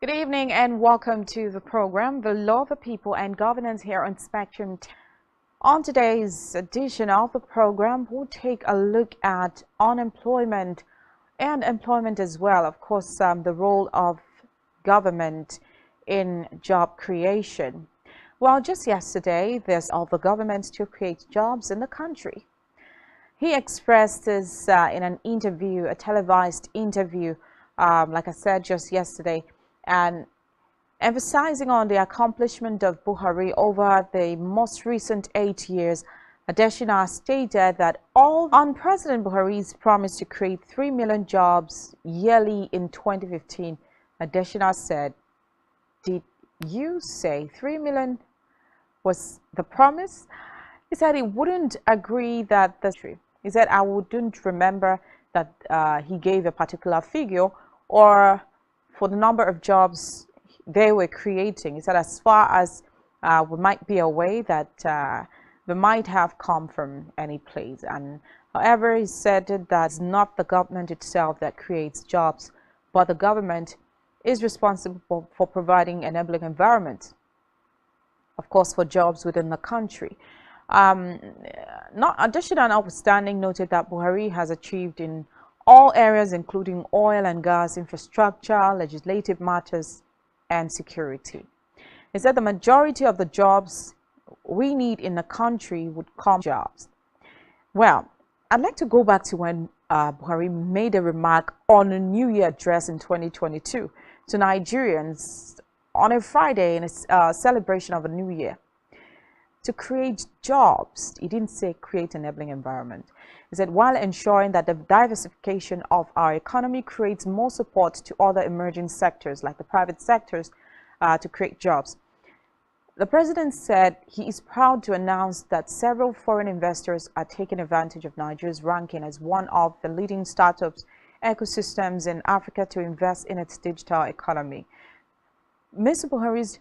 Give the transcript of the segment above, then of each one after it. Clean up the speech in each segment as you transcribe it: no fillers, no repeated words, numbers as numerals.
Good evening and welcome to the program, The Law of the People and Governance here on Spectrum. On today's edition of the program, we'll take a look at unemployment and employment as well. Of course, the role of government in job creation. Well, just yesterday, there's all the government to create jobs in the country. He expressed this in an interview, a televised interview, like I said just yesterday, and emphasizing on the accomplishment of Buhari over the most recent 8 years. Adesina stated that on President Buhari's promise to create 3 million jobs yearly in 2015, Adesina said, "Did you say 3 million was the promise?" He said he wouldn't agree that that's true. He said, "I wouldn't remember that he gave a particular figure or for the number of jobs they were creating." He said, as far as we might be aware that they might have come from any place. And however, he said that it's not the government itself that creates jobs, but the government is responsible for providing enabling environment, of course, for jobs within the country. Additional notwithstanding, noted that Buhari has achieved in all areas, including oil and gas, infrastructure, legislative matters, and security. He said the majority of the jobs we need in the country would come jobs. Well, I'd like to go back to when Buhari made a remark on a New Year address in 2022 to Nigerians on a Friday in a celebration of a New Year. To create jobs, he didn't say create enabling environment. He said while ensuring that the diversification of our economy creates more support to other emerging sectors like the private sectors to create jobs. The president said he is proud to announce that several foreign investors are taking advantage of Nigeria's ranking as one of the leading startups ecosystems in Africa to invest in its digital economy. Mr. Buhari's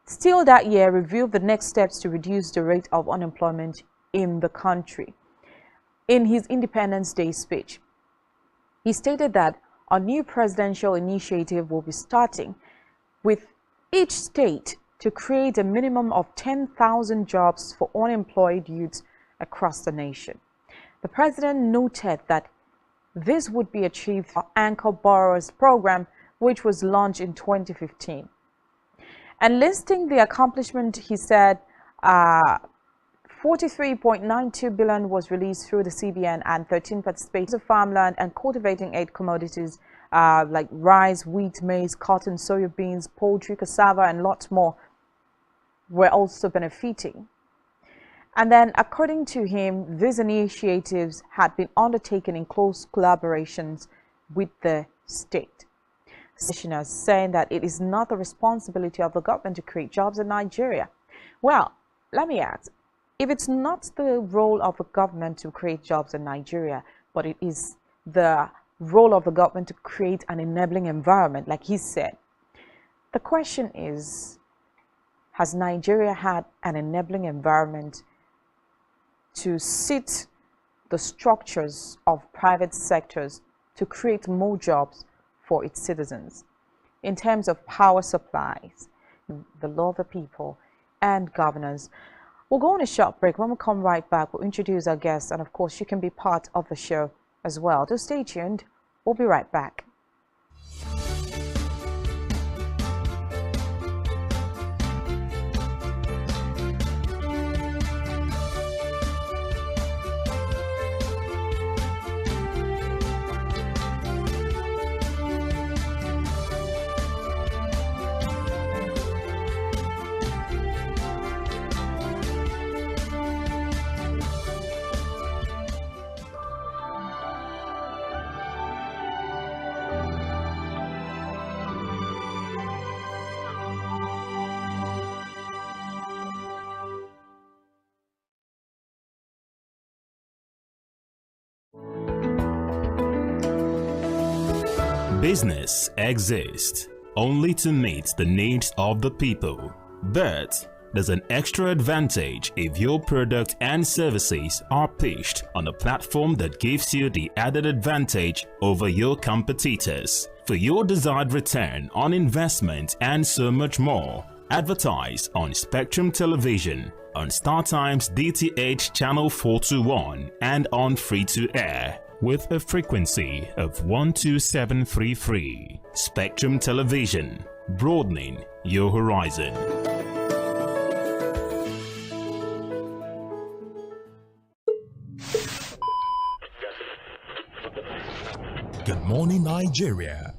still that year revealed the next steps to reduce the rate of unemployment in the country. In his Independence Day speech, he stated that a new presidential initiative will be starting with each state to create a minimum of 10,000 jobs for unemployed youths across the nation. The president noted that this would be achieved through the Anchor Borrowers Program, which was launched in 2015. And listing the accomplishment, he said 43.92 billion was released through the CBN and 13 participated of farmland and cultivating 8 commodities like rice, wheat, maize, cotton, soya beans, poultry, cassava, and lots more were also benefiting. And then, according to him, these initiatives had been undertaken in close collaborations with the state. Saying that it is not the responsibility of the government to create jobs in Nigeria. Well, let me ask, if it's not the role of the government to create jobs in Nigeria, but it is the role of the government to create an enabling environment, like he said, the question is, has Nigeria had an enabling environment to sit the structures of private sectors to create more jobs for its citizens in terms of power supplies, the law of the people, and governance? We'll go on a short break. When we come right back, we'll introduce our guests, and of course, you can be part of the show as well. So stay tuned. We'll be right back. Business exists only to meet the needs of the people, but there's an extra advantage if your product and services are pitched on a platform that gives you the added advantage over your competitors. For your desired return on investment and so much more, advertise on Spectrum Television, on StarTimes DTH Channel 421 and on free-to-air with a frequency of 12733. Spectrum Television, broadening your horizon. Good morning, Nigeria.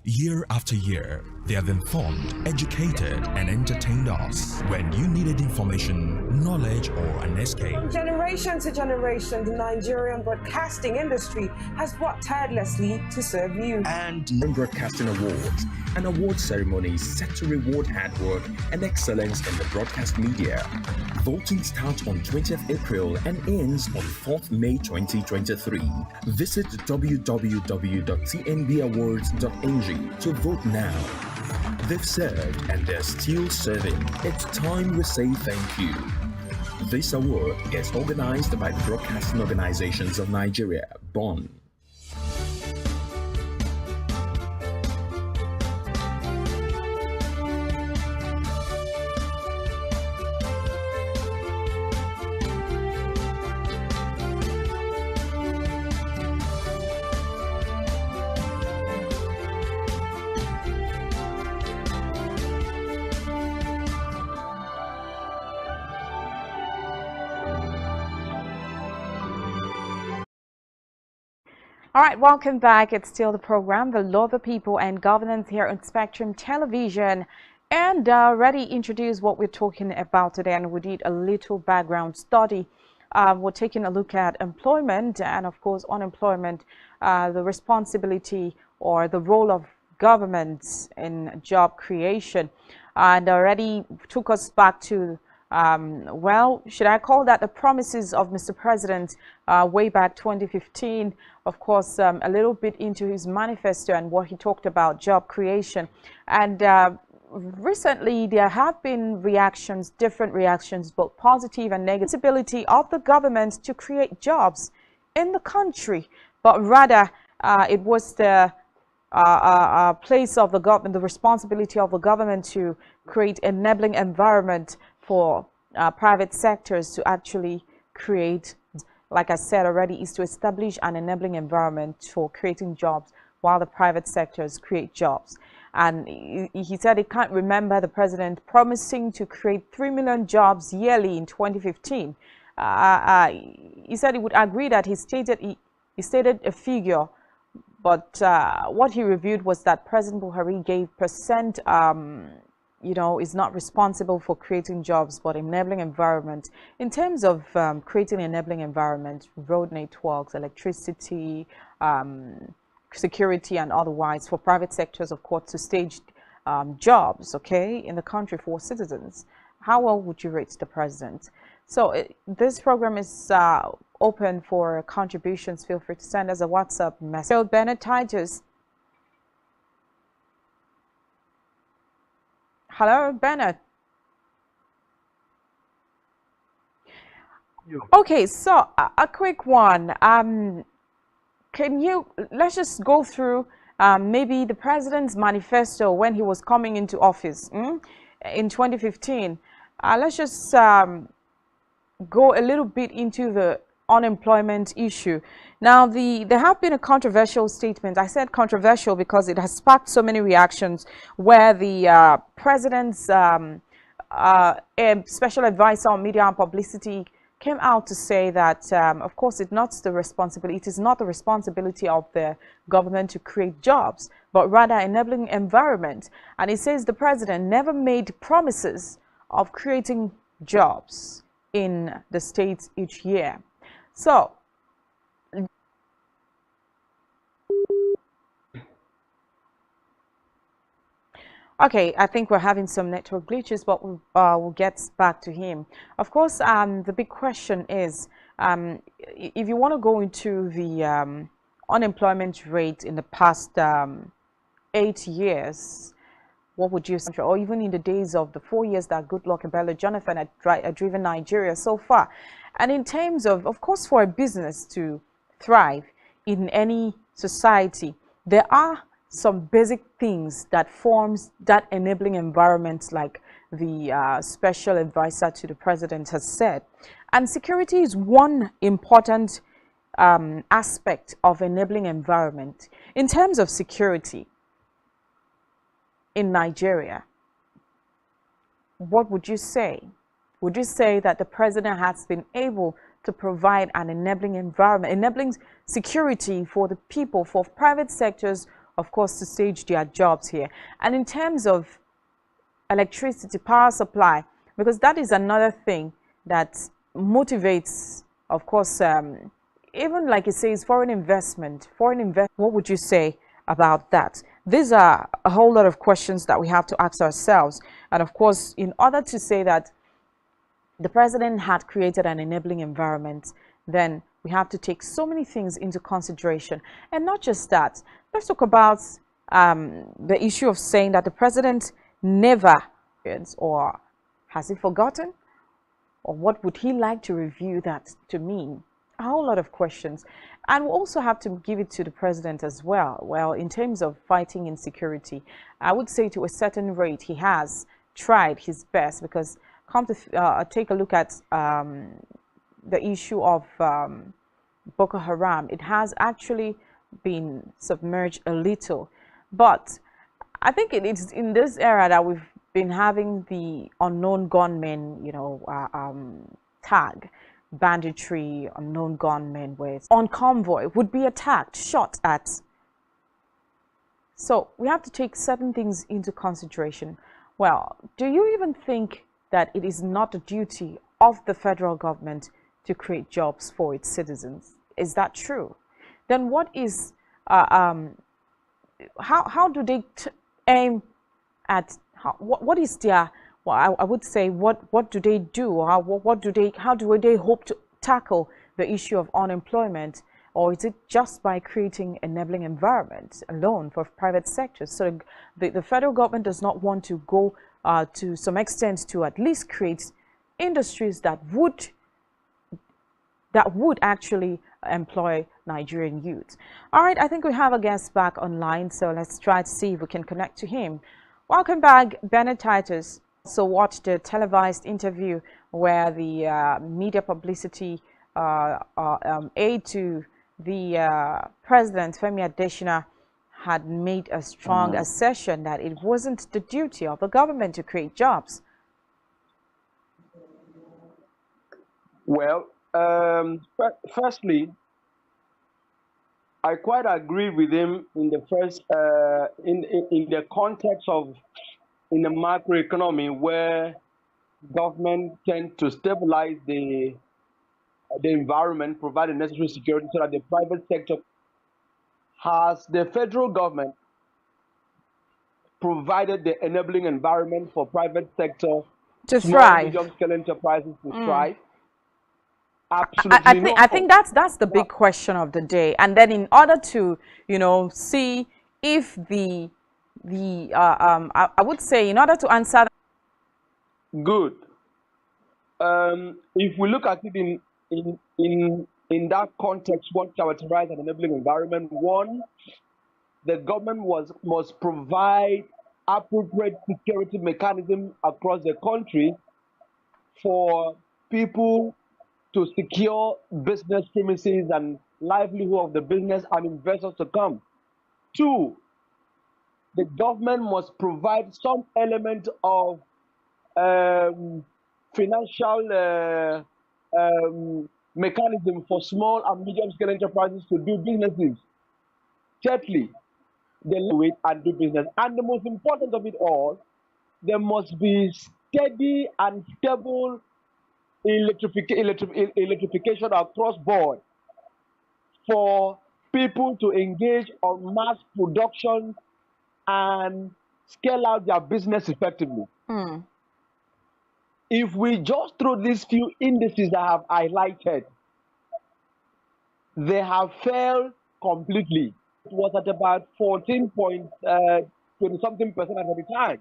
Year after year, they have informed, educated, and entertained us. When you needed information, knowledge, or an escape. From generation to generation, the Nigerian broadcasting industry has worked tirelessly to serve you. And Broadcasting Awards, an award ceremony set to reward hard work and excellence in the broadcast media. Voting starts on 20th April and ends on 4th May 2023. Visit www.tnbawards.ng to vote now. They've served and they're still serving. It's time we say thank you. This award is organized by the Broadcasting Organizations of Nigeria, Bonn. All right, welcome back. It's still the program, The Law of the People and Governance here on Spectrum Television. And already introduced what we're talking about today, and we did a little background study. We're taking a look at employment and, of course, unemployment, the responsibility or the role of government in job creation. And already took us back to well, should I call that the promises of Mr. President way back 2015, of course, a little bit into his manifesto and what he talked about job creation. And recently there have been reactions, different reactions, both positive and negative, ability of the government to create jobs in the country, but rather it was the place of the government, the responsibility of the government to create enabling environment for private sectors to actually create, like I said already, is to establish an enabling environment for creating jobs while the private sectors create jobs. And he said he can't remember the president promising to create 3 million jobs yearly in 2015. He said he would agree that he stated a figure, but what he reviewed was that President Buhari gave percent, you know, is not responsible for creating jobs, but enabling environment. In terms of creating enabling environment, road networks, electricity, security, and otherwise for private sectors, of course, to stage jobs, okay, in the country for citizens. How well would you rate the president? So this program is open for contributions. Feel free to send us a WhatsApp message. So Bernard Titus. Hello, Bernard. Okay, so a quick one. Let's just go through maybe the president's manifesto when he was coming into office in 2015. Let's just go a little bit into the unemployment issue. Now, there have been a controversial statement. I said controversial because it has sparked so many reactions, where the president's special advisor on media and publicity came out to say that, of course, it is not the responsibility of the government to create jobs, but rather enabling environment. And he says the president never made promises of creating jobs in the states each year. So, okay, I think we're having some network glitches, but we'll get back to him. Of course, the big question is, if you want to go into the unemployment rate in the past 8 years, what would you say? Or even in the days of the 4 years that Goodluck Ebele Jonathan had driven Nigeria so far. And in terms of course, for a business to thrive in any society, there are some basic things that forms that enabling environment, like the special advisor to the president has said. And security is one important aspect of enabling environment. In terms of security in Nigeria, what would you say? Would you say that the president has been able to provide an enabling environment, enabling security for the people, for private sectors, of course, to stage their jobs here? And in terms of electricity, power supply, because that is another thing that motivates, of course, even like it says, foreign investment. What would you say about that? These are a whole lot of questions that we have to ask ourselves. And of course, in order to say that the president had created an enabling environment, then we have to take so many things into consideration. And not just that, let's talk about the issue of saying that the president never, or has he forgotten? Or what would he like to review that to mean? A whole lot of questions. And we also have to give it to the president as well. Well, in terms of fighting insecurity, I would say to a certain rate he has tried his best, because come to take a look at the issue of Boko Haram. It has actually been submerged a little. But I think it is in this era that we've been having the unknown gunmen, tag, banditry, unknown gunmen, where it's on convoy, would be attacked, shot at. So we have to take certain things into consideration. Well, do you even think that it is not the duty of the federal government to create jobs for its citizens? Is that true? Then what is, how do they aim at, what is their, well, I would say, what do they do? How do they hope to tackle the issue of unemployment? Or is it just by creating enabling environments alone for private sectors? So the federal government does not want to go to some extent to at least create industries that would actually employ Nigerian youth. All right, I think we have a guest back online, so let's try to see if we can connect to him. Welcome back, Bernard Titus. So watched the televised interview where the media publicity aide to the President, Femi Adesina, had made a strong assertion that it wasn't the duty of the government to create jobs. Well, firstly, I quite agree with him in the first, in the context of in the macroeconomy where government tend to stabilize the environment, provide the necessary security so that the private sector has the federal government provided the enabling environment for private sector, To small, thrive. medium-scale enterprises to thrive. Absolutely I think that's the big question of the day. And then in order to, see if I would say in order to answer. Good. If we look at it in that context, what characterizes an enabling environment? One, the government must provide appropriate security mechanism across the country for people to secure business premises and livelihood of the business and investors to come. Two, the government must provide some element of financial mechanism for small and medium-scale enterprises to do businesses. Thirdly, they wait and do business. And the most important of it all, there must be steady and stable electrification across board for people to engage on mass production and scale out their business effectively. If we just throw these few indices that I have highlighted, they have failed completely. It was at about 14.20-something% at the time.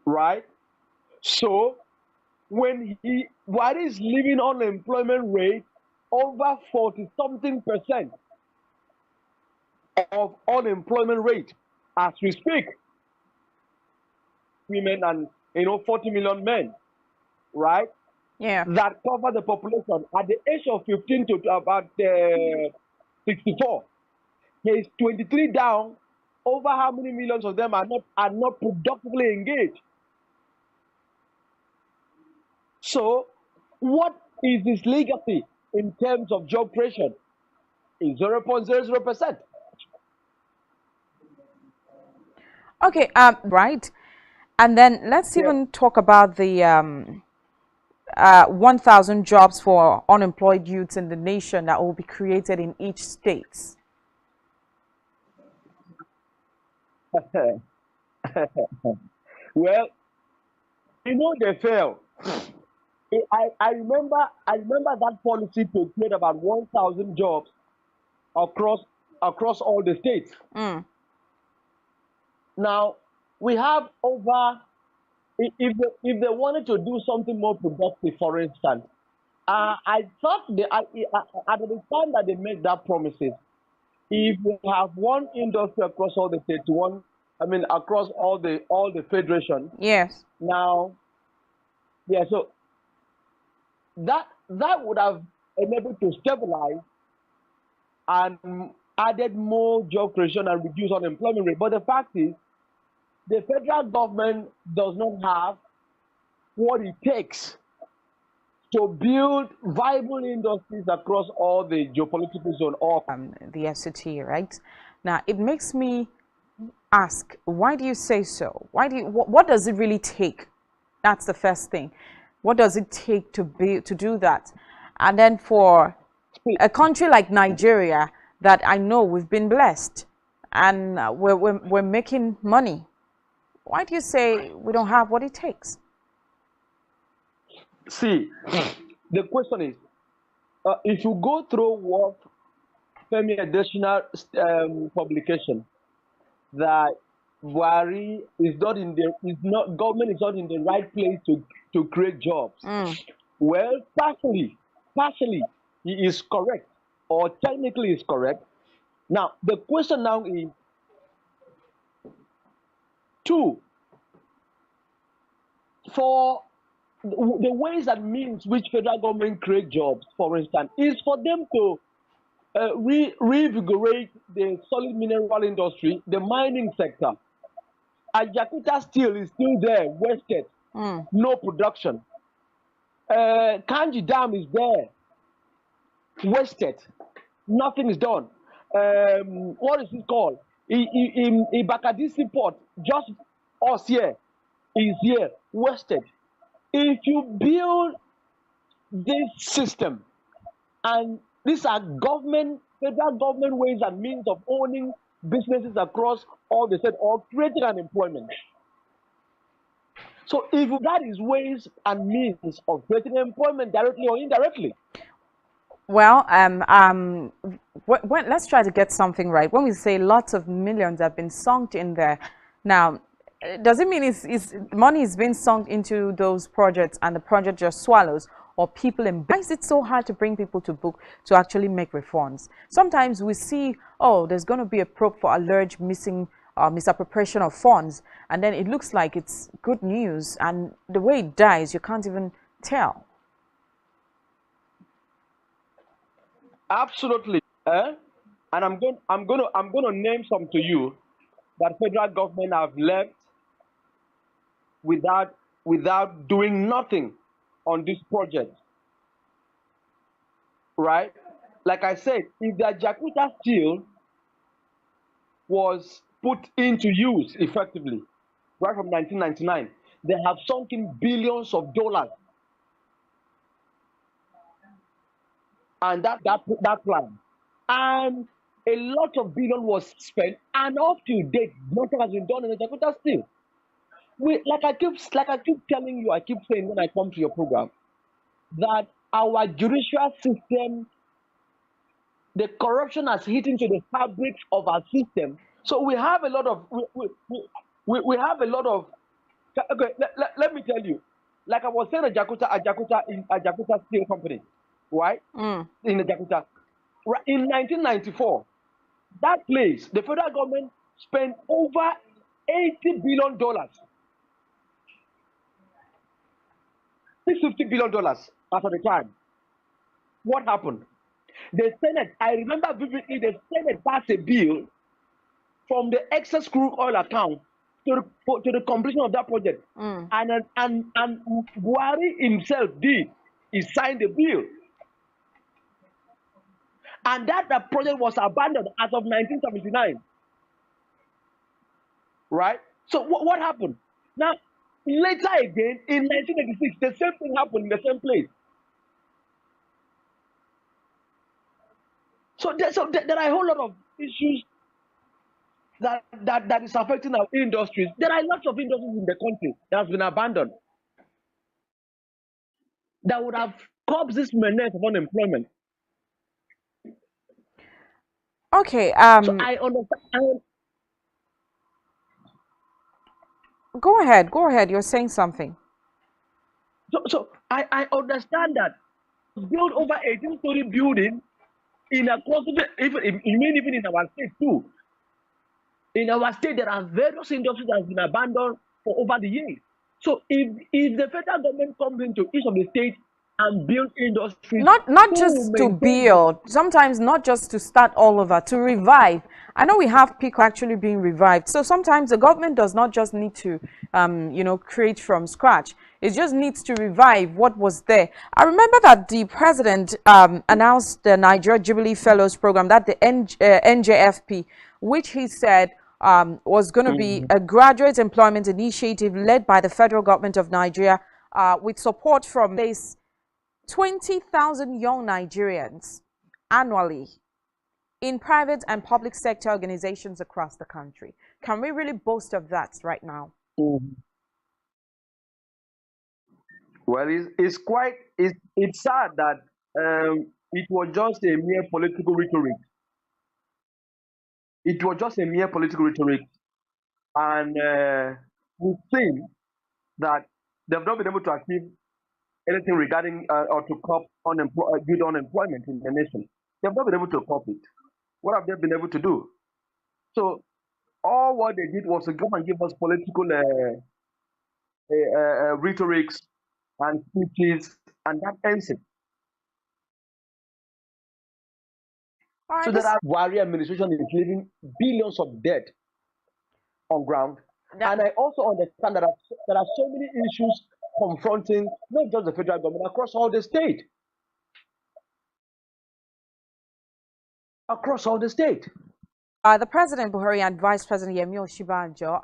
Right? So when what is living unemployment rate over 40-something%, of unemployment rate as we speak. Women and 40 million men, right? Yeah. That cover the population at the age of 15 to about 64. There is 23 down. Over how many millions of them are not productively engaged? So, what is this legacy in terms of job creation? Is 0.00%. Okay, right. And then let's Yeah. even talk about the 1,000 jobs for unemployed youths in the nation that will be created in each state. Well, they fail. I remember that policy to create about 1,000 jobs across all the states. Mm. Now we have over, if they wanted to do something more productive, for instance, I thought at the time that they made that promises, if we have one industry across all the states, across all the federations. Yes. Now, yeah, so that would have enabled to stabilize and added more job creation and reduce unemployment rate. But the fact is, the federal government does not have what it takes to build viable industries across all the geopolitical zone. The FCT, right? Now, it makes me ask, why do you say so? Why do you, what does it really take? That's the first thing. What does it take to do that? And then for a country like Nigeria, that I know we've been blessed and we're making money, why do you say we don't have what it takes? See, the question is, if you go through what Femi additional publication, that Buhari is not in the is not government is not in the right place to create jobs. Well, partially he is correct, or technically is correct. Now the question now is two, for the ways and means which federal government create jobs, for instance, is for them to reinvigorate the solid mineral industry, the mining sector. Ajakuta steel is still there, wasted, no production. Kanji Dam is there, wasted, nothing is done. What is it called? In Ibakadisi port, just us here, is here, wasted. If you build this system, and these are federal government ways and means of owning businesses across all the state or creating unemployment. So if that is ways and means of creating employment directly or indirectly. Well, let's try to get something right. When we say lots of millions have been sunk in there, now, does it mean money is being sunk into those projects and the project just swallows, or people why is it so hard to bring people to book to actually make reforms? Sometimes we see, oh, there's going to be a probe for alleged misappropriation of funds, and then it looks like it's good news, and the way it dies, you can't even tell. Absolutely. And I'm going to name some to you that federal government have left without doing nothing on this project. Right? Like I said, if the Jakarta steel was put into use effectively right from 1999, they have sunk in billions of dollars. And that plan. And a lot of billion was spent, and up to date, nothing has been done in the Jakarta steel. Like I keep telling you, I keep saying when I come to your program, that our judicial system, the corruption has hit into the fabric of our system. So we have a lot of we have a lot of. Okay, let me tell you, like I was saying, a Jakarta Steel Company, right? In the Jakarta, in 1994, that place, the federal government spent over $80 billion, $650 billion as at the time. What happened? The Senate, I remember vividly, the Senate passed a bill from the excess crude oil account to the completion of that project. And Buhari himself did. He signed the bill. And that project was abandoned as of 1979. Right? So what happened? Now, later again, in 1986, the same thing happened in the same place. So there are a whole lot of issues that is affecting our industries. There are lots of industries in the country that have been abandoned that would have curbed this menace of unemployment. Okay. So I understand. Go ahead. Go ahead. You're saying something. So I understand that build over 18-story building in a even in our state too. In our state, there are various industries that have been abandoned for over the years. So if the federal government comes into each of the states and build industries, not just to build, sometimes not just to start all over, to revive. I know we have people actually being revived. So sometimes the government does not just need to, create from scratch. It just needs to revive what was there. I remember that the president announced the Nigeria Jubilee Fellows Program, that the NJFP, which he said was going to be a graduate employment initiative led by the federal government of Nigeria with support from this 20,000 young Nigerians annually in private and public sector organizations across the country. Can we really boast of that right now? Well, it's sad that it was just a mere political rhetoric. It was just a mere political rhetoric, and we've seen that they've not been able to achieve anything regarding or to curb good unemployment in the nation. They've not been able to curb it. What have they been able to do? So all what they did was to come and give us political rhetorics and speeches, and that ends it. So that Buhari administration is leaving billions of debt on ground. And I also understand that there are so many issues confronting not just the federal government, across all the state. Across all the state. The President Buhari and Vice President Yemi Osinbajo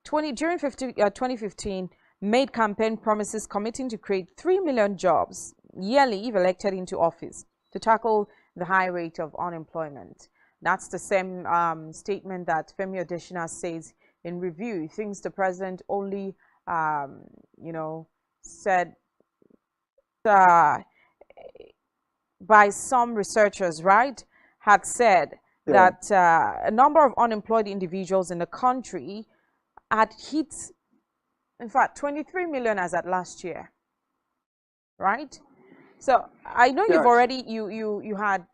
during 2015 made campaign promises committing to create 3 million jobs yearly if elected into office to tackle the high rate of unemployment. That's the same statement that Femi Adesina says in review. He thinks the president only, said by some researchers, right, had said that a number of unemployed individuals in the country had hit, in fact, 23 million as at last year, right? So I know you've already you had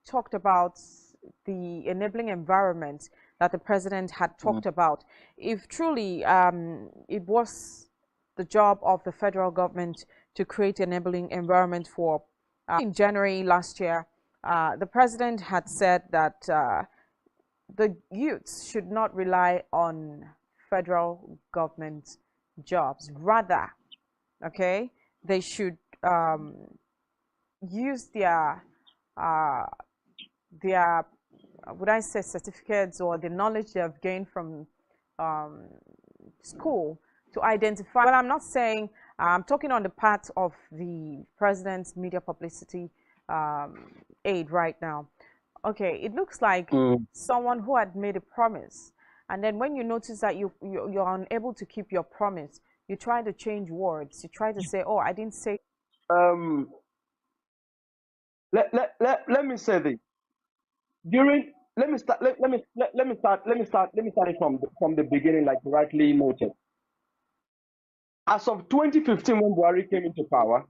talked about the enabling environment that the president had talked about. If truly it was the job of the federal government to create an enabling environment for in January last year, the president had said that the youths should not rely on federal government jobs. Rather, they should use their would I say certificates or the knowledge they have gained from school to identify. Well, I'm not saying, I'm talking on the part of the president's media publicity aid right now. Okay, it looks like someone who had made a promise, and then when you notice that you're unable to keep your promise, you try to change words. You try to say, "Oh, I didn't say." Let me say this. Let me start it from the beginning, like you rightly noted. As of 2015, when Buhari came into power,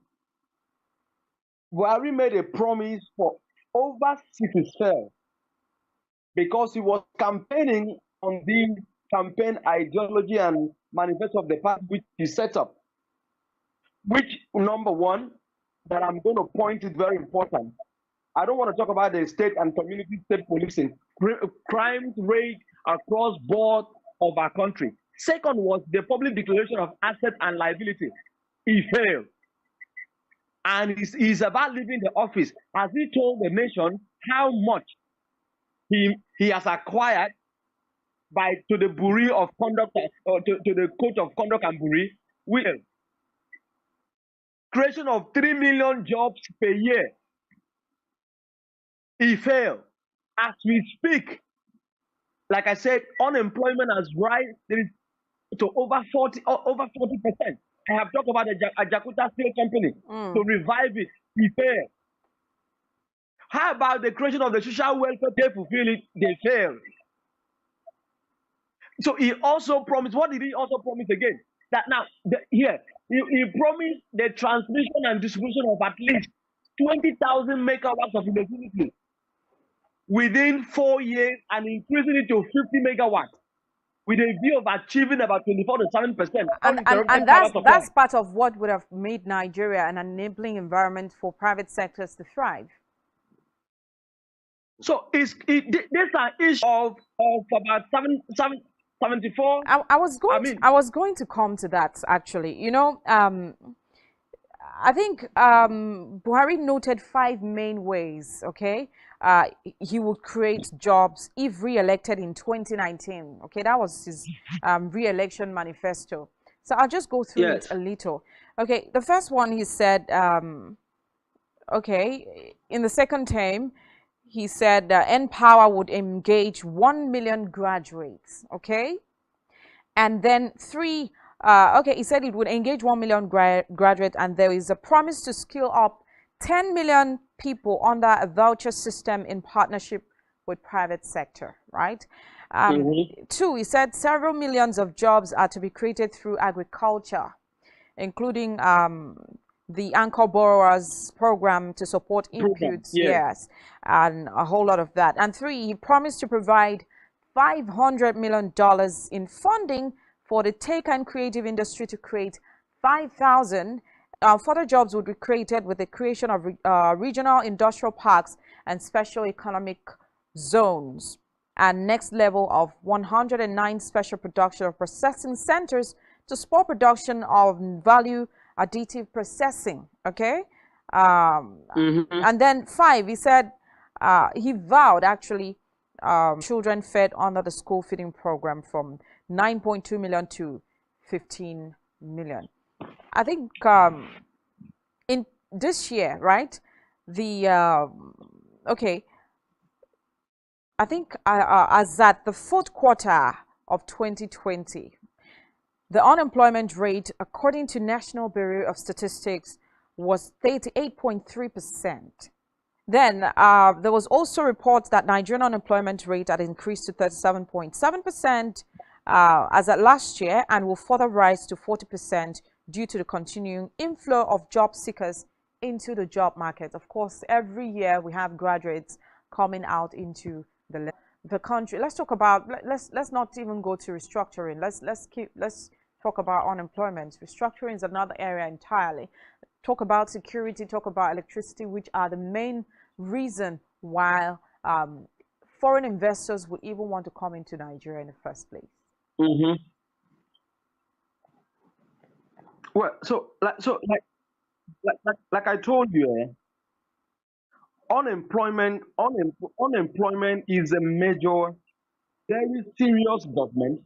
Buhari made a promise for over 6 fell because he was campaigning on the campaign ideology and manifesto of the party which he set up. Which, number one, that I'm going to point is very important. I don't want to talk about the state and community state policing. Crime rate across board of our country. Second was the public declaration of asset and liability. He failed. And he's about leaving the office. Has he told the nation how much he has acquired to the Bureau of Conduct, or to the Code of Conduct and Bureau? Will creation of 3 million jobs per year. He failed. As we speak, like I said, unemployment has risen to over 40%. I have talked about the Jakarta Steel Company to revive it. He failed. How about the creation of the social welfare? They fulfill it. They failed. So he also promised. What did he also promise again? That now he promised the transmission and distribution of at least 20,000 megawatts of electricity within 4 years and increasing it to 50 megawatts with a view of achieving about 24 to 7%. And that's part of what would have made Nigeria an enabling environment for private sectors to thrive. So these are issues of about 74. I was going to come to that actually. You know, I think Buhari noted 5 main ways, okay, he would create jobs if re-elected in 2019. Okay, that was his re-election manifesto. So I'll just go through it a little. Okay, the first one he said, okay, in the second term, he said N-Power would engage 1 million graduates, okay? And then 3, okay, he said it would engage 1 million graduates, and there is a promise to skill up 10 million people under a voucher system in partnership with private sector, right? 2, he said several millions of jobs are to be created through agriculture, including the Anchor Borrowers Program to support inputs, yes, and a whole lot of that. And 3, he promised to provide $500 million in funding for the tech and creative industry to create 5,000 further jobs would be created with the creation of regional industrial parks and special economic zones, and next level of 109 special production of processing centers to support production of value additive processing, okay? And then 5, he said, he vowed actually children fed under the school feeding program from 9.2 million to 15 million. I think in this year, right, the, okay, I think as at the 4th quarter of 2020, the unemployment rate, according to National Bureau of Statistics, was 38.3%. Then there was also reports that Nigerian unemployment rate had increased to 37.7% as at last year and will further rise to 40% due to the continuing inflow of job seekers into the job market. Of course, every year we have graduates coming out into the country. Let's talk about, let's not even go to restructuring. Let's talk about unemployment. Restructuring is another area entirely. Talk about security, talk about electricity, which are the main reason why foreign investors would even want to come into Nigeria in the first place. Well, like I told you, unemployment is a major, very serious government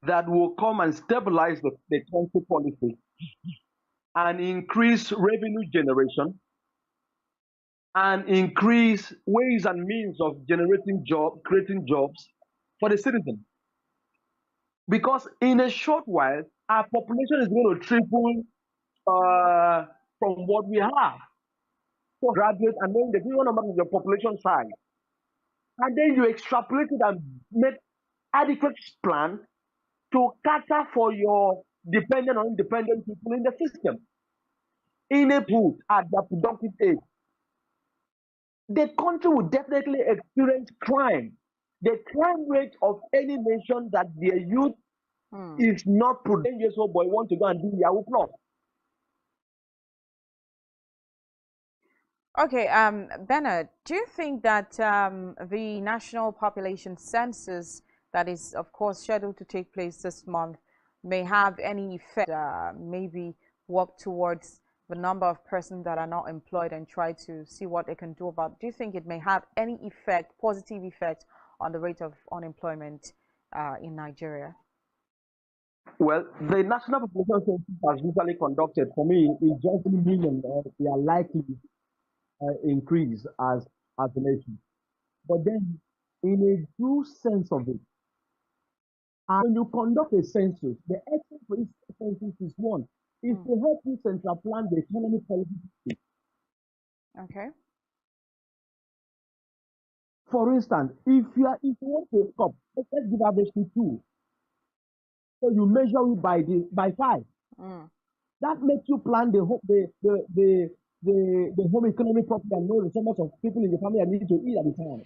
that will come and stabilize the country policy and increase revenue generation and increase ways and means of generating jobs, creating jobs for the citizen. Because in a short while, our population is going to triple from what we have. So graduates, and then the people number of your population size. And then you extrapolate it and make adequate plan to cater for your dependent or independent people in the system. In a put at the productive age. the country will definitely experience crime. The crime rate of any nation that their youth is not 10 years old boy want to go and do Yahoo Plus. Okay, Bernard, do you think that the national population census that is, of course, scheduled to take place this month may have any effect, maybe work towards the number of persons that are not employed and try to see what they can do about it? Do you think it may have any effect, positive effect, on the rate of unemployment in Nigeria? Well, the national population census as usually conducted for me is just meaning they are likely increase as a nation. But then, in a true sense of it, when you conduct a census, the essence for this census is one, is to help you central plan the economy policy. Okay. For instance, if you want to stop, let's give average to 2. So you measure it by 5. That makes you plan the home economy properly and know the numbers of people in the family that need to eat at the time.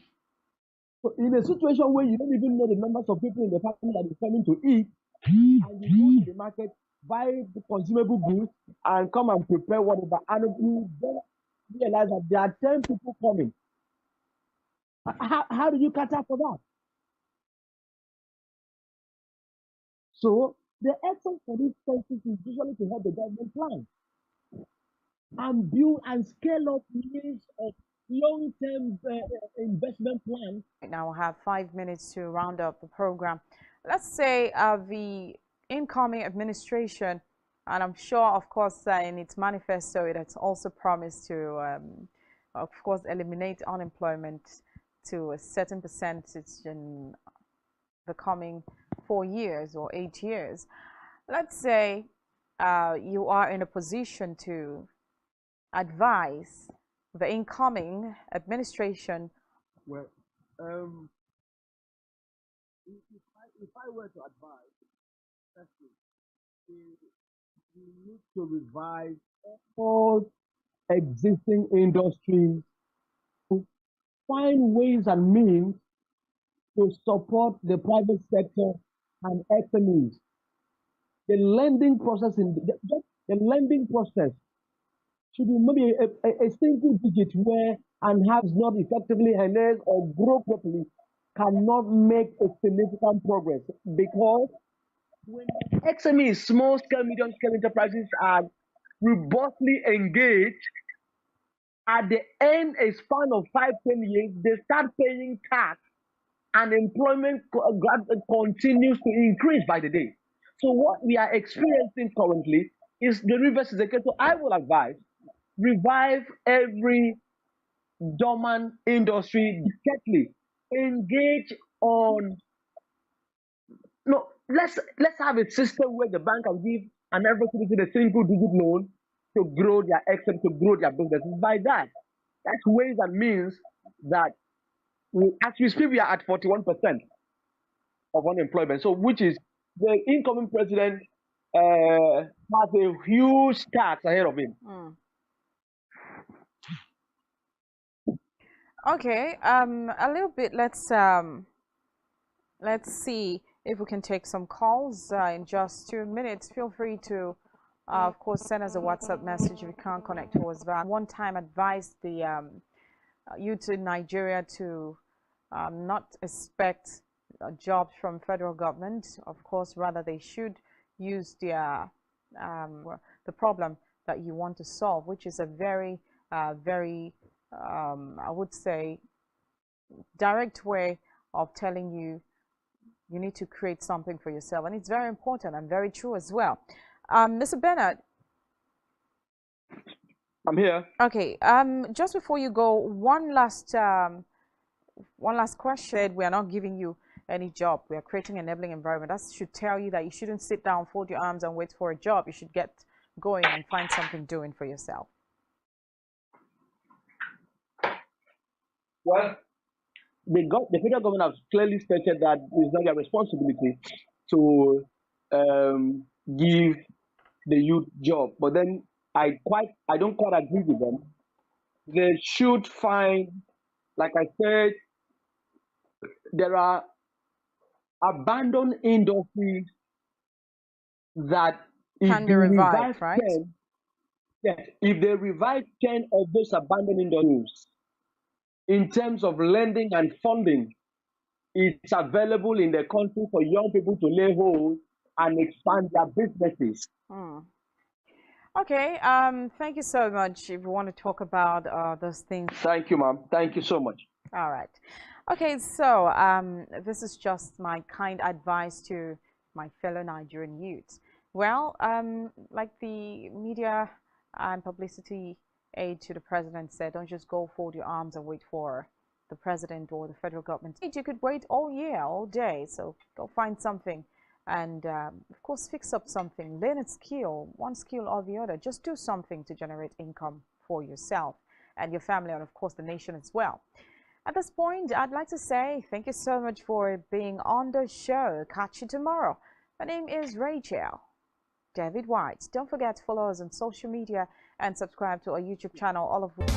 So in a situation where you don't even know the numbers of people in the family that is coming to eat, and you go to the market, buy the consumable goods, and come and prepare whatever, and you then realize that there are 10 people coming. How do you cater for that? So the essence for this census is usually to help the government plan and build and scale up means of long-term investment plan. Now we'll have 5 minutes to round up the program. Let's say the incoming administration, and I'm sure, of course, in its manifesto, it has also promised to, of course, eliminate unemployment to a certain percentage in the coming 4 years or 8 years. Let's say you are in a position to advise the incoming administration. Well, if I were to advise, firstly, we need to revise all existing industries, to find ways and means to support the private sector and SMEs. The lending process should be maybe a single digit where and has not effectively harnessed or grow properly cannot make a significant progress, because when SMEs, small scale, medium scale enterprises are robustly engaged, at the end a span of 5-10 years, they start paying tax and employment continues to increase by the day. So what we are experiencing currently is the reverse is the case. So I will advise, revive every dormant industry, distinctly engage on, no, let's have a system where the bank can give an every citizen a single digit loan to grow their excellence, to grow their businesses. By that, that's ways and means that as we speak, we are at 41% of unemployment. So, which is the incoming president has a huge task ahead of him. Okay, a little bit. Let's see if we can take some calls in just 2 minutes. Feel free to, of course, send us a WhatsApp message if you can't connect to us. But one time advised the youth in Nigeria to not expect jobs from federal government. Of course, rather they should use their the problem that you want to solve, which is a very, very, I would say, direct way of telling you you need to create something for yourself, and it's very important and very true as well. Mr. Bernard, I'm here. okay. Just before you go, one last question. We are not giving you any job. We are creating an enabling environment. That should tell you that you shouldn't sit down, fold your arms, and wait for a job. You should get going and find something doing for yourself. Well, the federal government has clearly stated that it's not their responsibility to give the youth job. But then I don't quite agree with them. They should find Like I said, there are abandoned industries that if Can be you revive revived, right? 10, yes, if they revive 10 of those abandoned industries in terms of lending and funding, it's available in the country for young people to lay hold and expand their businesses. Okay, thank you so much. If you want to talk about those things. Thank you, ma'am. Thank you so much. All right. Okay, so this is just my kind advice to my fellow Nigerian youths. Well, like the media and publicity aide to the president said, don't just go fold your arms and wait for the president or the federal government. You could wait all year, all day, so go find something and, of course, fix up something, learn a skill, one skill or the other. Just do something to generate income for yourself and your family and, of course, the nation as well. At this point, I'd like to say thank you so much for being on the show. Catch you tomorrow. My name is Rachel David White. Don't forget to follow us on social media and subscribe to our YouTube channel, all of which